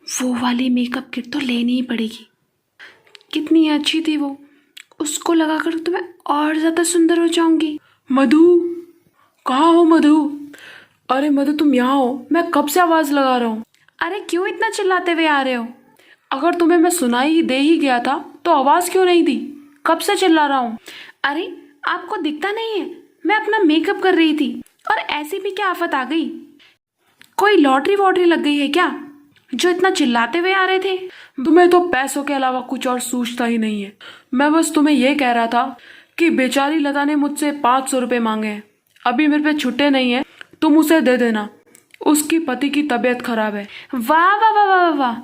वो वाली makeup kit तो लेनी ही पड़ेगी। कितनी अच्छी थी वो, उसको लगाकर तो मैं और ज़्यादा सुंदर हो जाऊंगी। मधु, कहाँ हो मधु? अरे मधु, तुम यहाँ हो? मैं कब से आवाज लगा रहा हूँ। अरे क्यों इतना चिल्लाते हुए आ रहे हो? अगर तुम्हें मैं सुनाई ही दे ही गया था तो आवाज क्यों नहीं दी? कब से चिल्ला रहा हूँ। अरे आपको दिखता नहीं है, मैं अपना मेकअप कर रही थी और ऐसी भी क्या आफत आ गई? कोई लॉटरी वॉटरी लग गई है क्या जो इतना चिल्लाते हुए आ रहे थे? तुम्हें तो पैसों के अलावा कुछ और सूझता ही नहीं है। मैं बस तुम्हें ये कह रहा था कि बेचारी लता ने मुझसे 500 रुपये मांगे हैं। अभी मेरे पे छुट्टे नहीं है, तुम उसे दे देना। उसकी पति की तबीयत खराब है। वाह वाह वाह वाह वाह,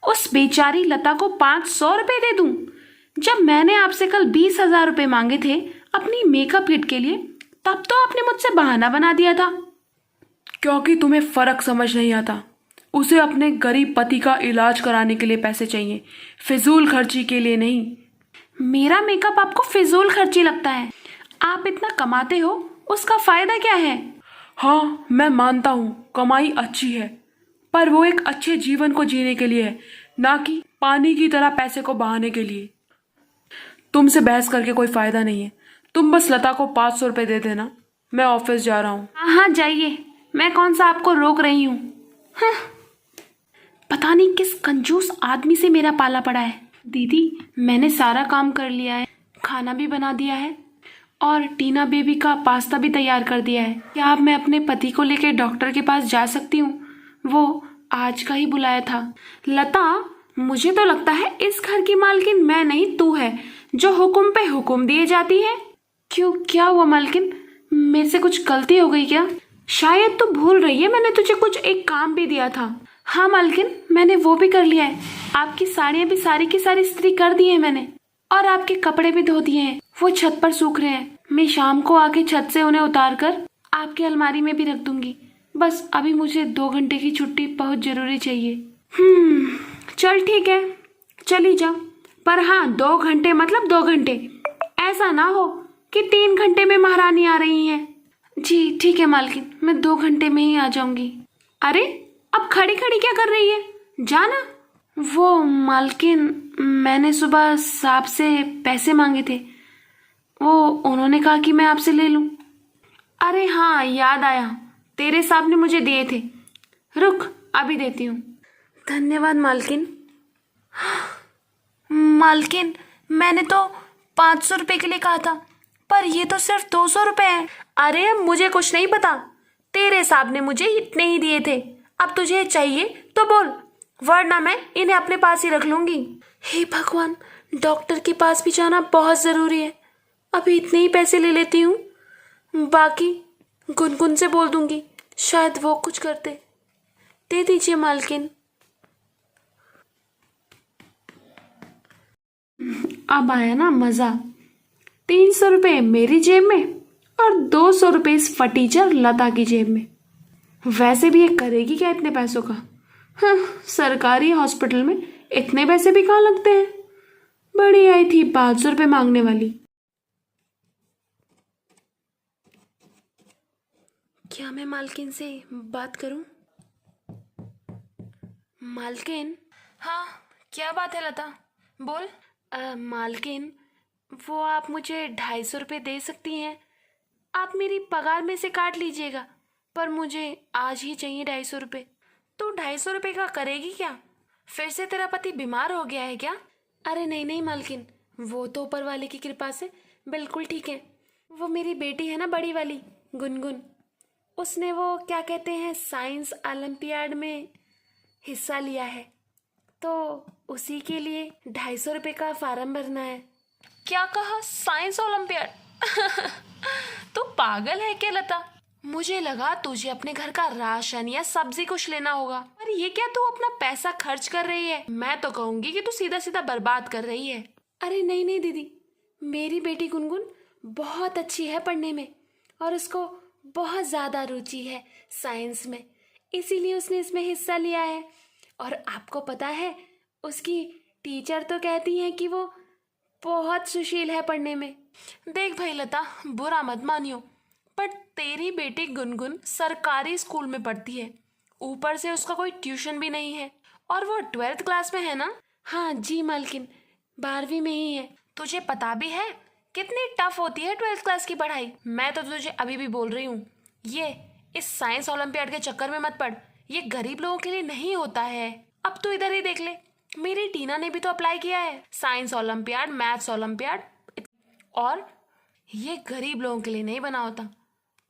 उस बेचारी लता को 500 रुपये दे दूं? जब मैंने आपसे कल 20,000 रुपये मांगे थे अपनी मेकअप किट के लिए, तब तो आपने मुझसे बहाना बना दिया था। क्योंकि तुम्हें फर्क समझ नहीं आता। उसे अपने गरीब पति का इलाज कराने के लिए पैसे चाहिए, फिजूल खर्ची के लिए नहीं। मेरा मेकअप आपको फिजूल खर्ची लगता है? आप इतना कमाते हो, उसका फायदा क्या है? हाँ, मैं मानता हूँ कमाई अच्छी है, पर वो एक अच्छे जीवन को जीने के लिए है, ना कि पानी की तरह पैसे को बहाने के लिए। तुमसे बहस करके कोई फायदा नहीं है। तुम बस लता को 500 रुपये दे देना। मैं ऑफिस जा रहा हूँ। हाँ हाँ जाइए, मैं कौन सा आपको रोक रही हूँ। हाँ, पता नहीं किस कंजूस आदमी से मेरा पाला पड़ा है। दीदी, मैंने सारा काम कर लिया है, खाना भी बना दिया है और टीना बेबी का पास्ता भी तैयार कर दिया है। क्या अब मैं अपने पति को लेकर डॉक्टर के पास जा सकती हूँ? वो आज का ही बुलाया था। लता, मुझे तो लगता है इस घर की मालकिन मैं नहीं तू है, जो हुक्म पे हुक्म दिए जाती है। क्यों, क्या हुआ मालकिन? मेरे से कुछ गलती हो गई क्या? शायद तो भूल रही है, मैंने तुझे कुछ एक काम भी दिया था। हाँ मालकिन, मैंने वो भी कर लिया है। आपकी साड़ियाँ भी सारी की सारी इस्त्री कर दी है मैंने, और आपके कपड़े भी धो दिए हैं। वो छत पर सूख रहे हैं। मैं शाम को आके छत से उन्हें उतार कर आपकी अलमारी में भी रख दूंगी। बस अभी मुझे 2 घंटे की छुट्टी बहुत जरूरी चाहिए। चल ठीक है, चली जा। पर हाँ, 2 घंटे मतलब 2 घंटे। ऐसा ना हो कि 3 घंटे में महारानी आ रही है। जी ठीक है मालकिन, मैं 2 घंटे में ही आ जाऊंगी। अरे अब खड़ी खड़ी क्या कर रही है, जाना। वो मालकिन, मैंने सुबह साहब से पैसे मांगे थे, वो उन्होंने कहा कि मैं आपसे ले लूं। अरे हाँ, याद आया, तेरे साहब ने मुझे दिए थे। रुक, अभी देती हूँ। धन्यवाद मालकिन। मालकिन, मैंने तो 500 रुपये के लिए कहा था, पर ये तो सिर्फ 200 रुपये है। अरे मुझे कुछ नहीं पता, तेरे साहब ने मुझे इतने ही दिए थे। अब तुझे चाहिए तो बोल, वरना मैं इन्हें अपने पास ही रख लूंगी। हे भगवान, डॉक्टर के पास भी जाना बहुत ज़रूरी है। अभी इतने ही पैसे ले लेती हूँ, बाकी गुनगुन से बोल दूंगी, शायद वो कुछ करते। दे दीजिए मालकिन। अब आया ना मज़ा। 300 रुपये मेरी जेब में और 200 रुपये इस फटीचर लता की जेब में। वैसे भी ये करेगी क्या इतने पैसों का? हाँ, सरकारी हॉस्पिटल में इतने पैसे भी कहाँ लगते हैं। बड़ी आई थी 500 रुपये मांगने वाली। क्या मैं मालकिन से बात करूं? मालकिन। हाँ, क्या बात है लता, बोल। मालकिन, वो आप मुझे 250 रुपये दे सकती हैं? आप मेरी पगार में से काट लीजिएगा, पर मुझे आज ही चाहिए 250 रुपये। तो 250 रुपये का करेगी क्या? फिर से तेरा पति बीमार हो गया है क्या? अरे नहीं नहीं मालकिन, वो तो ऊपर वाले की कृपा से बिल्कुल ठीक है। वो मेरी बेटी है ना, बड़ी वाली गुनगुन, उसने वो क्या कहते हैं साइंस ओलंपियाड में हिस्सा लिया है, तो उसी के लिए 250 रुपये का फार्म भरना है। क्या कहा, साइंस ओलंपियाड? तू पागल है क्या लता? मुझे लगा तुझे अपने घर का राशन या सब्जी कुछ लेना होगा, पर ये क्या तू अपना पैसा खर्च कर रही है? मैं तो कहूंगी कि तू सीधा सीधा बर्बाद कर रही है। अरे नहीं नहीं दीदी, मेरी बेटी गुनगुन बहुत अच्छी है पढ़ने में, और उसको बहुत ज़्यादा रुचि है साइंस में, इसीलिए उसने इसमें हिस्सा लिया है। और आपको पता है, उसकी टीचर तो कहती हैं कि वो बहुत सुशील है पढ़ने में। देख भाई लता, बुरा मत मानियो, पर तेरी बेटी गुनगुन सरकारी स्कूल में पढ़ती है, ऊपर से उसका कोई ट्यूशन भी नहीं है, और वो 12th क्लास में है ना? हाँ जी मालकिन, 12वीं में ही है। तुझे पता भी है कितनी टफ होती है 12th क्लास की पढ़ाई? मैं तो तुझे अभी भी बोल रही हूँ, ये इस साइंस ओलंपियाड के चक्कर में मत पड़। ये गरीब लोगों के लिए नहीं होता है। अब तो इधर ही देख ले, मेरी टीना ने भी तो अप्लाई किया है साइंस ओलंपियाड, मैथ्स ओलंपियाड, और ये गरीब लोगों के लिए नहीं बना होता।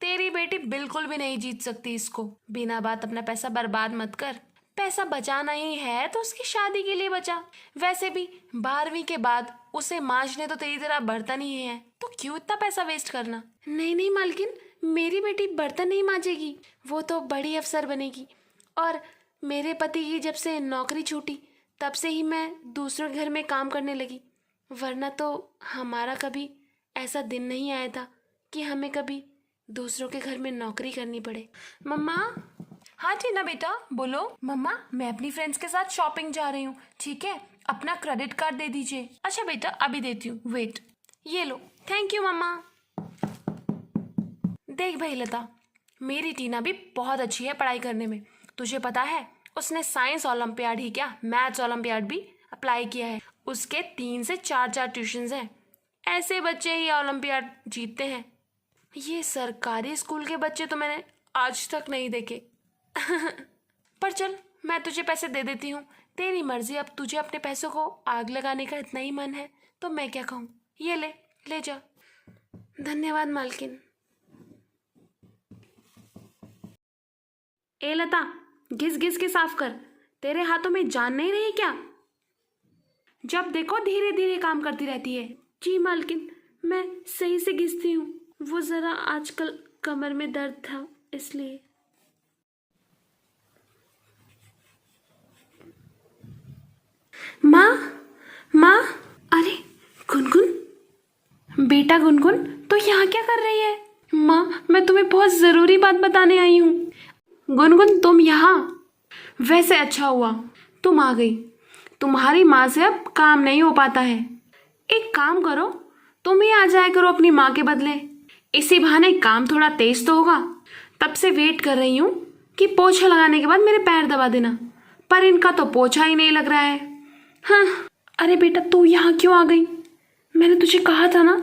तेरी बेटी बिल्कुल भी नहीं जीत सकती इसको। बिना बात अपना पैसा बर्बाद मत कर। पैसा बचाना ही है तो उसकी शादी के लिए बचा। वैसे भी 12वीं के बाद उसे मांझने तो तेरी तरह बर्तन ही है, तो क्यों इतना पैसा वेस्ट करना? नहीं नहीं मालकिन, मेरी बेटी बर्तन नहीं मांजेगी, वो तो बड़ी अफसर बनेगी। और मेरे पति की जब से नौकरी छूटी तब से ही मैं दूसरों के घर में काम करने लगी, वरना तो हमारा कभी ऐसा दिन नहीं आया था कि हमें कभी दूसरों के घर में नौकरी करनी पड़े। मम्मा। हाँ टीना बेटा बोलो। मम्मा, मैं अपनी फ्रेंड्स के साथ शॉपिंग जा रही हूँ, ठीक है? अपना क्रेडिट कार्ड दे दीजिए। अच्छा बेटा, अभी देती हूँ, वेट। ये लो। थैंक यू मम्मा। देख भाई लता, मेरी टीना भी बहुत अच्छी है पढ़ाई करने में। तुझे पता है उसने साइंस ओलंपियाड ही क्या, मैथ्स ओलंपियाड भी अप्लाई किया है। उसके 3 से 4 ट्यूशन्स हैं। ऐसे बच्चे ही ओलंपियाड जीतते हैं। ये सरकारी स्कूल के बच्चे तो मैंने आज तक नहीं देखे। पर चल, मैं तुझे पैसे दे देती हूँ, तेरी मर्जी। अब तुझे अपने पैसों को आग लगाने का इतना ही मन है तो मैं क्या कहूँ। ये ले, ले जा। धन्यवाद मालकिन। ए लता, घिस घिस के साफ कर, तेरे हाथों में जान नहीं रही क्या? जब देखो धीरे धीरे काम करती रहती है। जी मालकिन, मैं सही से घिसती हूँ, वो जरा आजकल कमर में दर्द था इसलिए। माँ, माँ, अरे गुनगुन, बेटा गुनगुन, तो यहाँ क्या कर रही है? माँ, मैं तुम्हें बहुत ज़रूरी बात बताने आई हूँ। गुनगुन, तुम यहाँ? वैसे अच्छा हुआ तुम आ गई। तुम्हारी माँ से अब काम नहीं हो पाता है। एक काम करो, तुम ही आ जाया करो अपनी माँ के बदले। इसी बहाने काम थोड़ा तेज तो होगा। तब से वेट कर रही हूँ कि पोछा लगाने के बाद मेरे पैर दबा देना, पर इनका तो पोछा ही नहीं लग रहा है। हाँ, अरे बेटा तू यहाँ क्यों आ गई? मैंने तुझे कहा था ना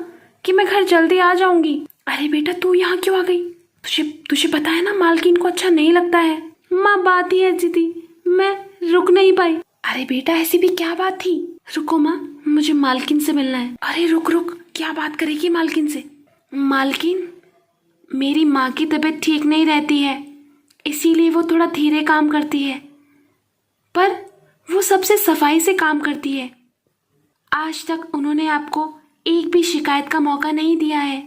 कि मैं घर जल्दी आ जाऊंगी। अरे बेटा तू यहाँ क्यों आ गई? तुझे पता है ना मालकिन को अच्छा नहीं लगता है। माँ, बात ही ऐसी थी, मैं रुक नहीं पाई। अरे बेटा ऐसी भी क्या बात थी? रुको माँ, मुझे मालकिन से मिलना है। अरे रुक रुक, क्या बात करेगी मालकिन से? मालकिन, मेरी माँ की तबीयत ठीक नहीं रहती है, इसीलिए वो थोड़ा धीरे काम करती है, पर वो सबसे सफाई से काम करती है। आज तक उन्होंने आपको एक भी शिकायत का मौका नहीं दिया है।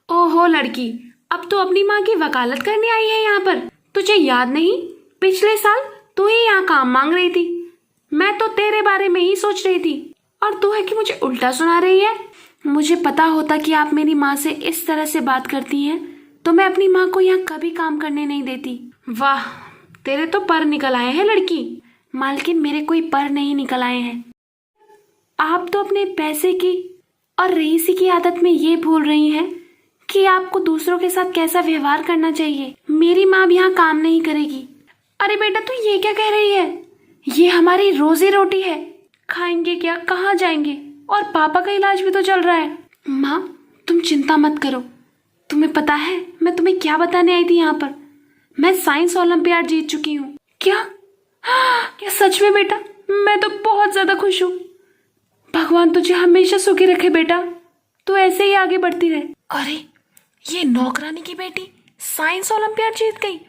ओहो लड़की, अब तो अपनी माँ की वकालत करने आई है यहाँ पर। तुझे याद नहीं, पिछले साल तू ही यहाँ काम मांग रही थी। मैं तो तेरे बारे में ही सोच रही थी, और तू है कि मुझे उल्टा सुना रही है। मुझे पता होता कि आप मेरी माँ से इस तरह से बात करती हैं तो मैं अपनी माँ को यहाँ कभी काम करने नहीं देती। वाह, तेरे तो पर निकल आए हैं लड़की। मालकिन, मेरे कोई पर नहीं निकल आए हैं। आप तो अपने पैसे की और रईसी की आदत में ये भूल रही हैं कि आपको दूसरों के साथ कैसा व्यवहार करना चाहिए। मेरी माँ भी यहाँ काम नहीं करेगी। अरे बेटा तू ये क्या कह रही है? ये हमारी रोजी रोटी है, खाएंगे क्या, कहाँ जाएंगे? और पापा का इलाज भी तो चल रहा है। माँ, तुम चिंता मत करो। तुम्हें पता है मैं तुम्हें क्या बताने आई थी यहाँ पर? मैं साइंस ओलंपियाड जीत चुकी हूँ। क्या? क्या सच में बेटा? मैं तो बहुत ज्यादा खुश हूँ। भगवान तुझे हमेशा सुखी रखे बेटा, तू ऐसे ही आगे बढ़ती रहे। अरे ये नौकरानी की बेटी साइंस ओलंपियाड जीत गई,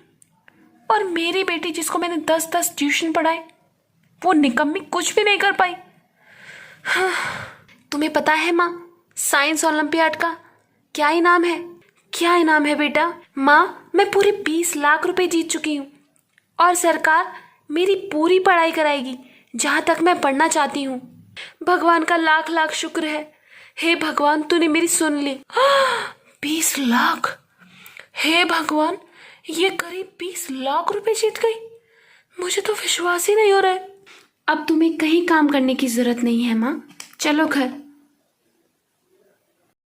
और मेरी बेटी जिसको मैंने 10-10 ट्यूशन पढ़ाए वो निकम्मी कुछ भी नहीं कर पाई। हाँ, तुम्हें पता है माँ, साइंस ओलंपियाड का क्या इनाम है? क्या इनाम है बेटा? माँ, मैं पूरे 20 लाख रुपए जीत चुकी हूँ, और सरकार मेरी पूरी पढ़ाई कराएगी जहाँ तक मैं पढ़ना चाहती हूँ। भगवान का लाख लाख शुक्र है। हे भगवान, तूने मेरी सुन ली। 20 लाख! हे भगवान, ये करीब 20 लाख रुपए जीत गई। मुझे तो विश्वास ही नहीं हो रहा है। अब तुम्हें कहीं काम करने की जरूरत नहीं है माँ, चलो घर।